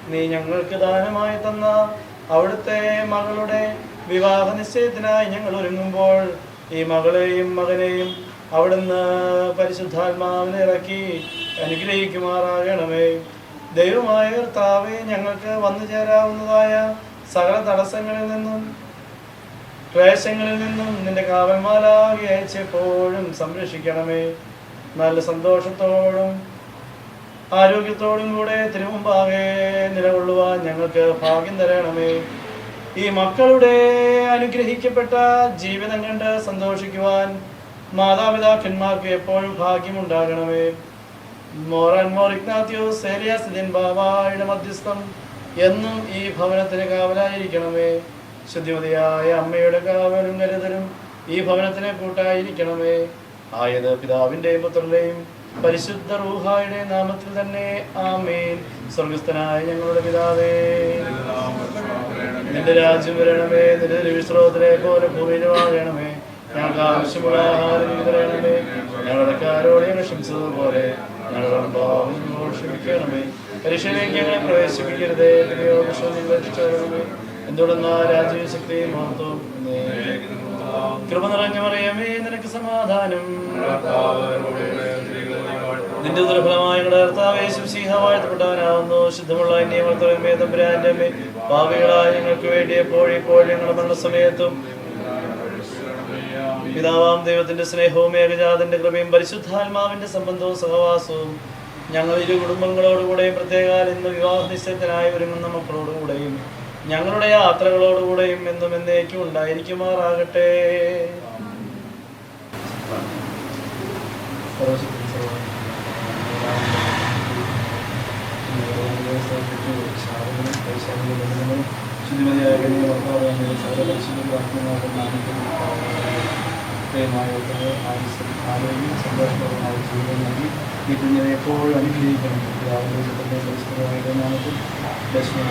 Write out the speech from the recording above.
നീ ഞങ്ങൾക്ക് ദാനമായി തന്ന അവിടുത്തെ മകളുടെ വിവാഹ നിശ്ചയത്തിനായി ഞങ്ങൾ ഒരുങ്ങുമ്പോൾ ഈ മകളെയും മകനെയും അവിടുന്ന് പരിശുദ്ധാത്മാവിനെ ഇറക്കി അനുഗ്രഹിക്കുമാറാകണമേ. ദൈവമായ കർത്താവേ, ഞങ്ങൾക്ക് വന്നു ചേരാവുന്നതായ സകല തടസ്സങ്ങളിൽ നിന്നും ക്ലേശങ്ങളിൽ നിന്നും നിന്റെ കാവൽമാലാകെ അയച്ചെപ്പോഴും സംരക്ഷിക്കണമേ. നല്ല സന്തോഷത്തോടും ആരോഗ്യത്തോടും കൂടെ തിരുമുമ്പാകെ നിലകൊള്ളുവാൻ ഞങ്ങൾക്ക് ഭാഗ്യം തരണമേ. ഈ മക്കളുടെ അനുഗ്രഹിക്കപ്പെട്ട ജീവിതം കണ്ട് സന്തോഷിക്കുവാൻ മാതാപിതാക്കന്മാർക്ക് എപ്പോഴും ഭാഗ്യമുണ്ടാകണമേ. മോർ ഇഗ്നാത്യോസ് ഏലിയാസ് ബാബായുടെ മധ്യസ്ഥം എന്നും ഈ ഭവനത്തിന് കാവലായിരിക്കണമേ. ശുദ്ധിമതിയായ അമ്മയുടെ കാവലും കരുതലും ഈ ഭവനത്തിന് കൂട്ടായിരിക്കണമേ. ആയത് പിതാവിന്റെയും പുത്രന്റെയും പരിശുദ്ധ റൂഹായുടെ നാമത്തിൽ തന്നെ ആമേൻ. സ്വർഗസ്ഥനായ ഞങ്ങളുടെ പിതാവേ, നിന്റെ രാജ്യം വരണമേ. നിന്റെ തിരുവിശ്രമത്തിലെ പോലെ ഭൂമിയിലും ആകണമേ. ഞങ്ങൾക്ക് ആവശ്യമുള്ള ആഹാരം തരണമേ. ഞങ്ങളുടെ കാരോട് ഞങ്ങൾ ക്ഷമിച്ചതുപോലെ ഞങ്ങളുടെ പാപങ്ങളോട് ക്ഷമിക്കണമേ. പരീക്ഷയിലേക്ക് ഞങ്ങളെ പ്രവേശിപ്പിക്കരുതേ. രക്ഷിച്ചോളണമേ. എന്തുകൊണ്ടെന്നാ രാജ്യവും ശക്തിയും മഹത്വവും കൃപ നിറഞ്ഞ മറിയമേ, നിനക്ക് സമാധാനം. നിന്റെ ദുർഫലമായ കർത്താവേ, വാഴ്ത്തപ്പെട്ടവനാവുന്നു. ശുദ്ധമുള്ള അന്യമേ തമ്പുരാന്റെ അമ്മേ, പാപികളായ ഞങ്ങൾക്ക് വേണ്ടി എപ്പോഴും ഞങ്ങളുടെ മരണസമയത്തും പിതാവാം ദൈവത്തിന്റെ സ്നേഹവും ഏകജാതന്റെ കൃപയും പരിശുദ്ധാത്മാവിന്റെ സംബന്ധവും സഹവാസവും ഞങ്ങൾ ഇരു കുടുംബങ്ങളോടുകൂടെയും പ്രത്യേകാൽ ഇന്ന് വിവാഹ നിശ്ചയത്തിനായി ഒരുങ്ങുന്ന മക്കളോടുകൂടെയും ഞങ്ങളുടെ യാത്രകളോടുകൂടെയും എന്നും എന്നേക്കും ഉണ്ടായിരിക്കുമാറാകട്ടെ. ആരോഗ്യം സന്തോഷപരമായ ജീവിതം നൽകി ഈ കുഞ്ഞിനെ എപ്പോഴും അനുഗ്രഹിക്കണം. നാമത്തിൽ ദർശനം